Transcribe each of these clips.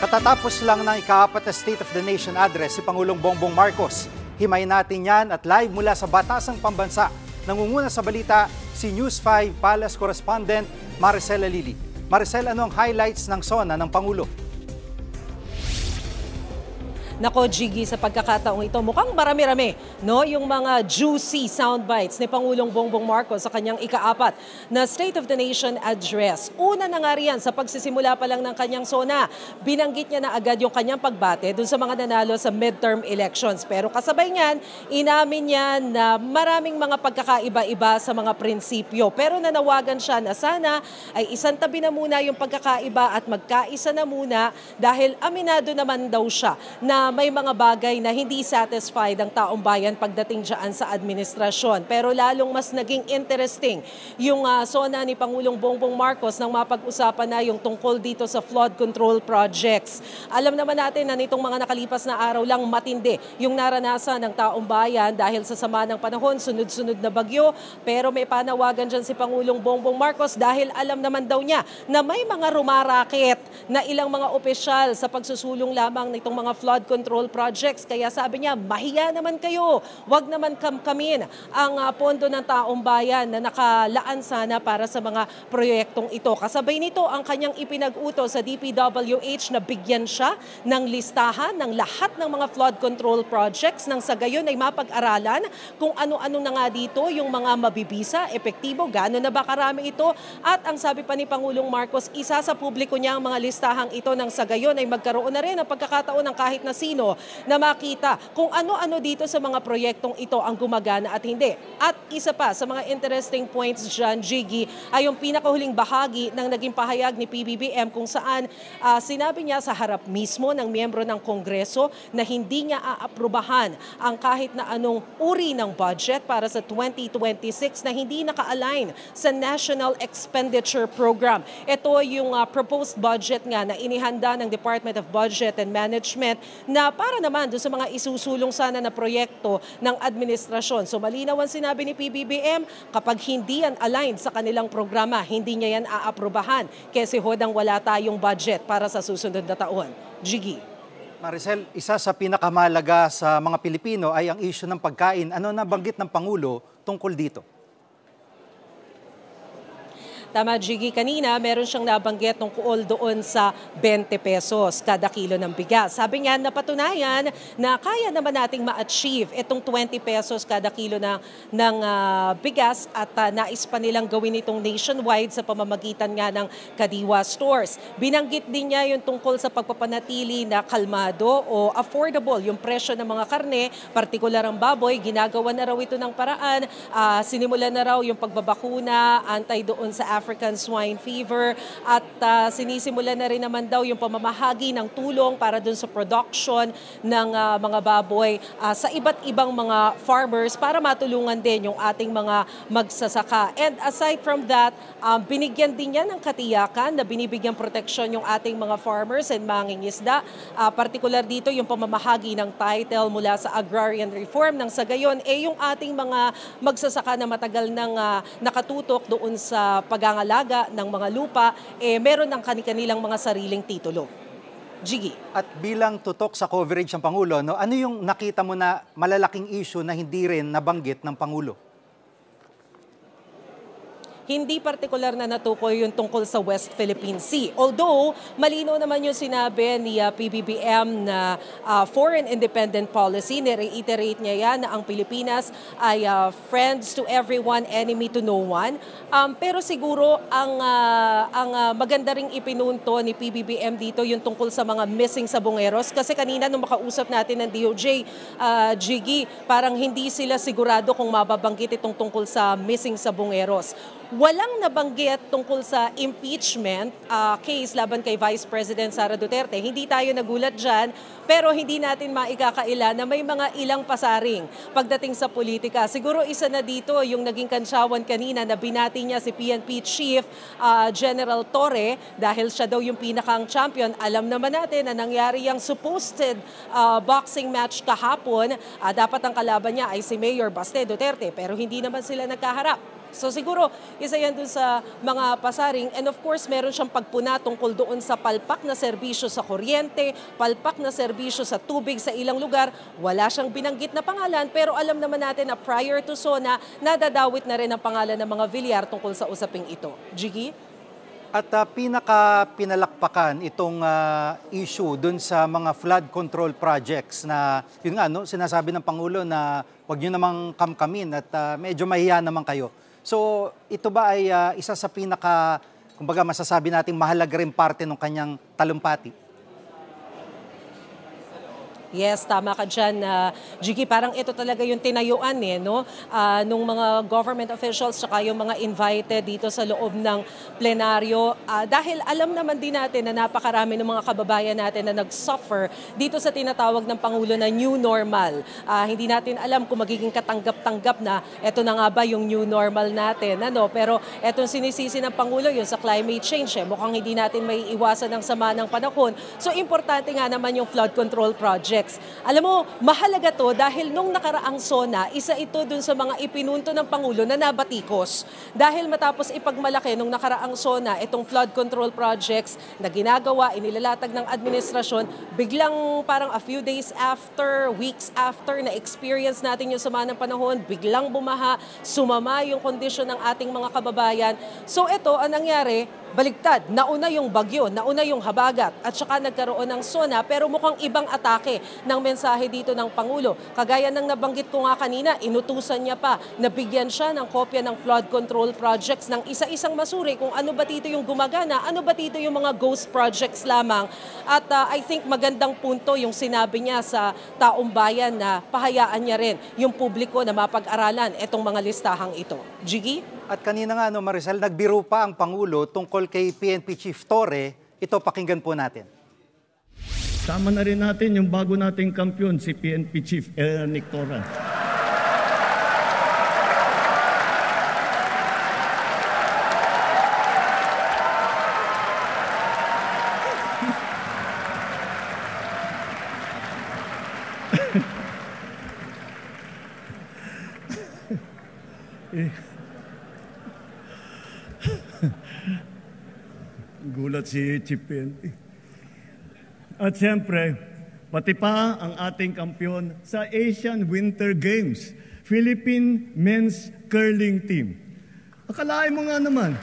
Katatapos lang ng ika-4 na State of the Nation address si Pangulong Bongbong Marcos. Himay natin yan at live mula sa Batasang Pambansa. Nangunguna sa balita si News 5 Palace Correspondent Maricel Alili. Maricel, ano ang highlights ng SONA ng Pangulo? Nako, Jiggy, sa pagkakataong ito, mukhang marami-rami, no? Yung mga juicy soundbites ni Pangulong Bongbong Marcos sa kanyang ika-4 na State of the Nation address. Una na nga riyan, sa pagsisimula pa lang ng kanyang SONA, binanggit niya na agad yung kanyang pagbate dun sa mga nanalo sa midterm elections. Pero kasabay niyan, inamin niya na maraming mga pagkakaiba-iba sa mga prinsipyo. Pero nanawagan siya na sana ay isantabi na muna yung pagkakaiba at magkaisa na muna dahil aminado naman daw siya na may mga bagay na hindi satisfied ang taong bayan pagdating dyan sa administrasyon. Pero lalong mas naging interesting yung SONA ni Pangulong Bongbong Marcos nang mapag-usapan na yung tungkol dito sa flood control projects. Alam naman natin na nitong mga nakalipas na araw lang matindi yung naranasan ng taong bayan dahil sa sama ng panahon, sunod-sunod na bagyo. Pero may panawagan dyan si Pangulong Bongbong Marcos dahil alam naman daw niya na may mga rumarakit na ilang mga opisyal sa pagsusulong lamang nitong mga flood control projects. Kaya sabi niya, mahiya naman kayo. Huwag naman kamkamin ang pondo ng taong bayan na nakalaan sana para sa mga proyektong ito. Kasabay nito ang kanyang ipinag-utos sa DPWH na bigyan siya ng listahan ng lahat ng mga flood control projects nang sa gayon ay mapag-aralan kung ano-ano na nga dito yung mga mabibisa, epektibo, gaano na ba karami ito. At ang sabi pa ni Pangulong Marcos, isa sa publiko niya ang mga listahang ito nang sa gayon ay magkaroon na rin ng pagkakataon ng kahit na sino na makita kung ano-ano dito sa mga proyektong ito ang gumagana at hindi. At isa pa sa mga interesting points dyan, Jiggy, ay yung pinakahuling bahagi ng naging pahayag ni PBBM kung saan sinabi niya sa harap mismo ng miyembro ng Kongreso na hindi niya aaprubahan ang kahit na anong uri ng budget para sa 2026 na hindi naka-align sa National Expenditure Program. Ito yung proposed budget nga na inihanda ng Department of Budget and Management na para naman doon sa mga isusulong sana na proyekto ng administrasyon. So malinaw ang sinabi ni PBBM, kapag hindi yan aligned sa kanilang programa, hindi niya yan aaprubahan kasi hodang wala tayong budget para sa susunod na taon. Jiggy. Maricel, isa sa pinakamahalaga sa mga Pilipino ay ang issue ng pagkain. Ano nabanggit ng Pangulo tungkol dito? Tama, Jiggy. Kanina, meron siyang nabanggit tungkol doon sa 20 pesos kada kilo ng bigas. Sabi niya, napatunayan na kaya naman nating ma-achieve itong 20 pesos kada kilo ng bigas at nais pa nilang gawin itong nationwide sa pamamagitan nga ng Kadiwa stores. Binanggit din niya yung tungkol sa pagpapanatili na kalmado o affordable yung presyo ng mga karne, partikular ang baboy. Ginagawa na raw ito ng paraan. Sinimulan na raw yung pagbabakuna, antay doon sa African swine fever at sinisimulan na rin naman daw yung pamamahagi ng tulong para dun sa production ng mga baboy sa iba't ibang mga farmers para matulungan din yung ating mga magsasaka. And aside from that, binigyan din niya ng katiyakan na binibigyan proteksyon yung ating mga farmers and mangingisda. Partikular dito yung pamamahagi ng title mula sa agrarian reform nang sa gayon yung ating mga magsasaka na matagal nang nakatutok doon sa pagangalaga ng mga lupa, meron ng kanilang mga sariling titulo. Jiggy. At bilang tutok sa coverage ng Pangulo, ano yung nakita mo na malalaking issue na hindi rin nabanggit ng Pangulo? Hindi partikular na natukoy yung tungkol sa West Philippine Sea. Although, malinaw naman yung sinabi ni PBBM na foreign independent policy. Nireiterate niya yan na ang Pilipinas ay friends to everyone, enemy to no one. Pero siguro, ang maganda ring ipinunto ni PBBM dito yung tungkol sa mga missing sabongeros. Kasi kanina nung makausap natin ng DOJ, Jiggy, parang hindi sila sigurado kung mababanggit itong tungkol sa missing sabongeros. Walang nabanggit tungkol sa impeachment case laban kay Vice President Sara Duterte. Hindi tayo nagulat dyan, pero hindi natin maikakaila na may mga ilang pasaring pagdating sa politika. Siguro isa na dito yung naging kansyawan kanina na binati niya si PNP Chief General Torre dahil siya daw yung pinakang champion. Alam naman natin na nangyari yung supposed boxing match kahapon. Dapat ang kalaban niya ay si Mayor Baste Duterte pero hindi naman sila nagkaharap. So siguro, isa yan dun sa mga pasaring. And of course, meron siyang pagpuna tungkol doon sa palpak na serbisyo sa kuryente, palpak na serbisyo sa tubig sa ilang lugar. Wala siyang binanggit na pangalan, pero alam naman natin na prior to SONA, nadadawit na rin ang pangalan ng mga Villar tungkol sa usaping ito. Jiggy? At pinaka-pinalakpakan itong issue dun sa mga flood control projects na yun nga, no, sinasabi ng Pangulo na huwag nyo namang kamkamin at medyo mahiya naman kayo. So ito ba ay isa sa kumbaga masasabi natin mahalaga rin parte ng kanyang talumpati? Yes, tama ka dyan, Jiggy. Parang ito talaga yung tinayuan no? Nung mga government officials tsaka yung mga invited dito sa loob ng plenaryo. Dahil alam naman din natin na napakarami ng mga kababayan natin na nag-suffer dito sa tinatawag ng Pangulo na new normal. Hindi natin alam kung magiging katanggap-tanggap na ito na nga ba yung new normal natin. Pero etong sinisisi ng Pangulo yun sa climate change. Mukhang hindi natin may iwasan ng sama ng panahon. So importante nga naman yung flood control project. Alam mo, mahalaga to dahil nung nakaraang SONA, isa ito dun sa mga ipinunto ng Pangulo na nabatikos. Dahil matapos ipagmalaki nung nakaraang SONA, itong flood control projects na ginagawa, inilalatag ng administrasyon, biglang parang a few days after, weeks after na experience natin yung sama ng panahon, biglang bumaha, sumama yung kondisyon ng ating mga kababayan. So ito, ang nangyari, baligtad, nauna yung bagyo, nauna yung habagat at saka nagkaroon ng SONA pero mukhang ibang atake ng mensahe dito ng Pangulo. Kagaya ng nabanggit ko nga kanina, inutusan niya pa, nabigyan siya ng kopya ng flood control projects ng isa-isang masuri kung ano ba dito yung gumagana, ano ba dito yung mga ghost projects lamang. At I think magandang punto yung sinabi niya sa taong bayan na pahayaan niya rin yung publiko na mapag-aralan itong mga listahang ito. Jiggy? At kanina nga, Maricel, nagbiro pa ang Pangulo tungkol kay PNP Chief Torre. Ito, pakinggan po natin. Sama na rin natin yung bago nating kampiyon, si PNP Chief Nick Torre. Gulat si Chief PNP. At siyempre, pati pa ang ating kampiyon sa Asian Winter Games, Philippine Men's Curling Team. Akalain mo nga naman,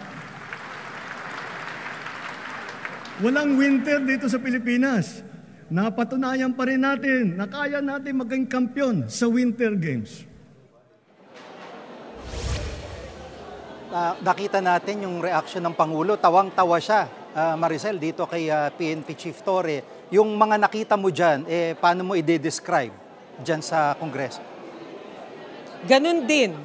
walang winter dito sa Pilipinas. Napatunayan pa rin natin na kaya natin maging kampiyon sa Winter Games. Nakita natin yung reaction ng Pangulo, tawang-tawa siya, Maricel, dito kay PNP Chief Torre. Yung mga nakita mo dyan, paano mo i-describe dyan sa Kongreso? Ganun din.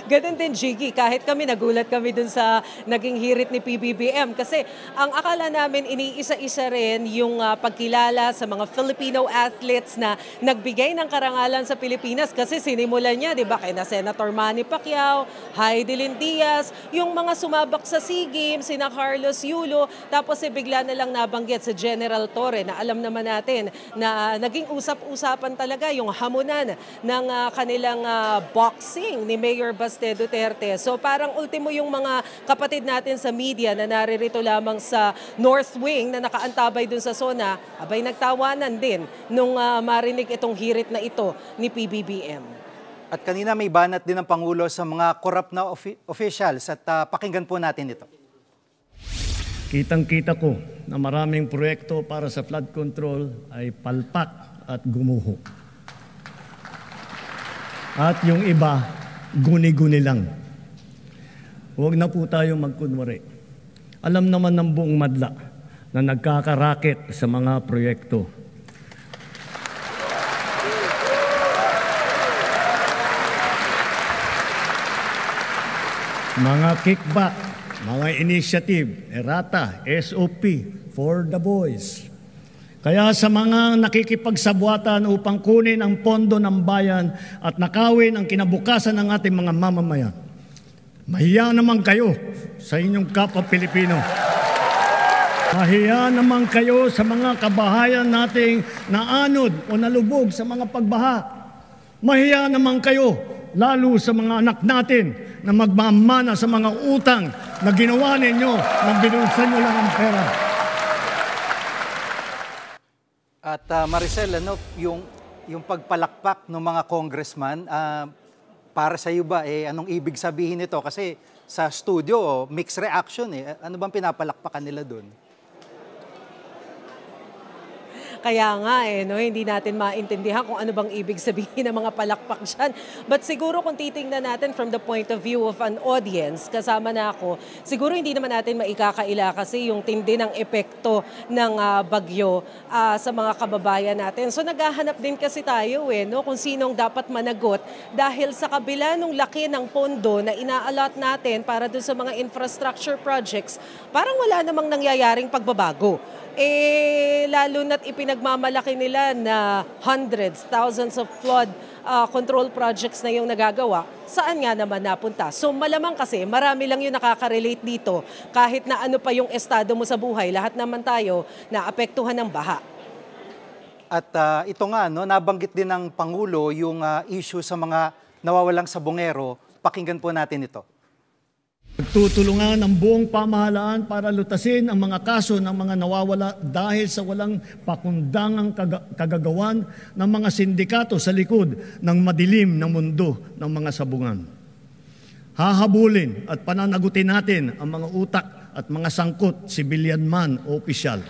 Ganun din, Jiggy. Kahit kami, nagulat kami dun sa naging hirit ni PBBM. Kasi ang akala namin, iniisa-isa rin yung pagkilala sa mga Filipino athletes na nagbigay ng karangalan sa Pilipinas. Kasi sinimulan niya, di ba, kay na Senator Manny Pacquiao, Heidelin Diaz, yung mga sumabak sa SEA Games, sina Carlos Yulo, tapos bigla na lang nabanggit sa General Torre na alam naman natin na naging usap-usapan talaga yung hamunan ng kanilang boxing ni Mayor Baste Duterte. So parang ultimo yung mga kapatid natin sa media na naririto lamang sa North Wing na nakaantabay dun sa SONA, abay nagtawanan din nung marinig itong hirit na ito ni PBBM. At kanina may banat din ng Pangulo sa mga corrupt na officials at pakinggan po natin ito. Kitang-kita ko na maraming proyekto para sa flood control ay palpak at gumuho. At yung iba, guni-guni lang. Huwag na po tayo magkunwari. Alam naman ng buong madla na nagkakaraket sa mga proyekto. Mga kickback, mga initiative, errata, SOP, for the boys. Kaya sa mga nakikipagsabwatan upang kunin ang pondo ng bayan at nakawin ang kinabukasan ng ating mga mamamayan, mahiya naman kayo sa inyong kapwa Pilipino. Mahiya naman kayo sa mga kabahayan nating naanod o nalubog sa mga pagbaha. Mahiya naman kayo lalo sa mga anak natin na magmamana sa mga utang na ginawa ninyo nang binulsan nyo lang ang pera. At Maricel, ano, yung pagpalakpak ng mga congressman, para sa iyo ba, anong ibig sabihin nito? Kasi sa studio, mixed reaction eh. Ano bang pinapalakpakan nila doon? Kaya nga no, hindi natin maintindihan kung ano bang ibig sabihin ng mga palakpak dyan. But siguro kung titingnan natin from the point of view of an audience, kasama na ako, siguro hindi naman natin maikakaila kasi yung tindi ng epekto ng bagyo sa mga kababayan natin. So naghahanap din kasi tayo no, kung sinong dapat managot dahil sa kabila nung laki ng pondo na ina-allot natin para doon sa mga infrastructure projects, parang wala namang nangyayaring pagbabago. Lalo na't ipinagmamalaki nila na hundreds, thousands of flood control projects na yung nagagawa, saan nga naman napunta? So malamang kasi marami lang yung nakaka-relate dito kahit na ano pa yung estado mo sa buhay, lahat naman tayo naapektuhan ng baha. At ito nga, no, nabanggit din ng Pangulo yung issue sa mga nawawalang sabongero. Pakinggan po natin ito. Tutulungan ang buong pamahalaan para lutasin ang mga kaso ng mga nawawala dahil sa walang pakundangang kagagawan ng mga sindikato sa likod ng madilim na mundo ng mga sabungan. Hahabulin at pananagutin natin ang mga utak at mga sangkot, sibilyan man o opisyal.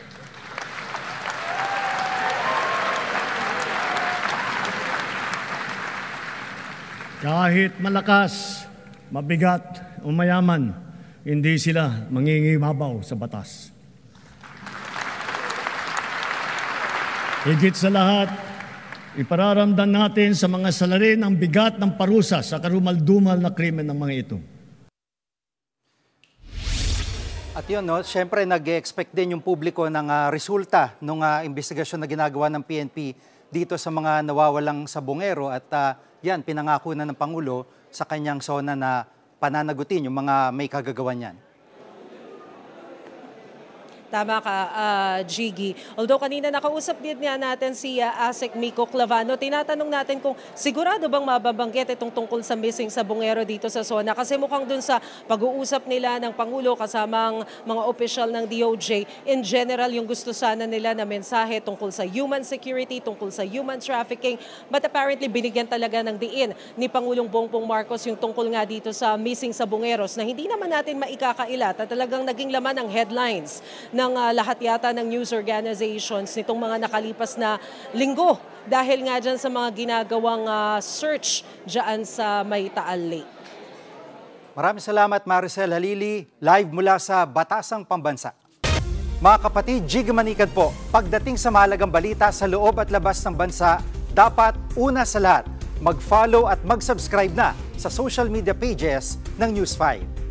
Kahit malakas, mabigat, o mayaman, hindi sila mangingibabaw sa batas. Higit sa lahat, ipararamdam natin sa mga salarin ang bigat ng parusa sa karumal-dumal na krimen ng mga ito. At yun, no, syempre nag-expect din yung publiko ng resulta ng investigasyon na ginagawa ng PNP dito sa mga nawawalang sabongero at yan, pinangako na ng Pangulo sa kanyang SONA na pananagutin yung mga may kagagawan yan. Tama ka, Jiggy. Although kanina nakausap din nga natin si ASEC Miko Clavano, tinatanong natin kung sigurado bang mababanggit itong tungkol sa missing sabongero dito sa SONA. Kasi mukhang dun sa pag-uusap nila ng Pangulo kasamang mga opisyal ng DOJ, in general yung gusto sana nila na mensahe tungkol sa human security, tungkol sa human trafficking. But apparently binigyan talaga ng diin ni Pangulong Bongbong Marcos yung tungkol nga dito sa missing sabongeros na hindi naman natin maikakailat at talagang naging laman ng headlines ng lahat yata ng news organizations nitong mga nakalipas na linggo dahil nga dyan sa mga ginagawang search dyan sa May Taal Lake. Maraming salamat, Maricel Halili, live mula sa Batasang Pambansa. Mga kapatid, Jig Manikad po, pagdating sa mahalagang balita sa loob at labas ng bansa, dapat una sa lahat, mag-follow at mag-subscribe na sa social media pages ng News 5.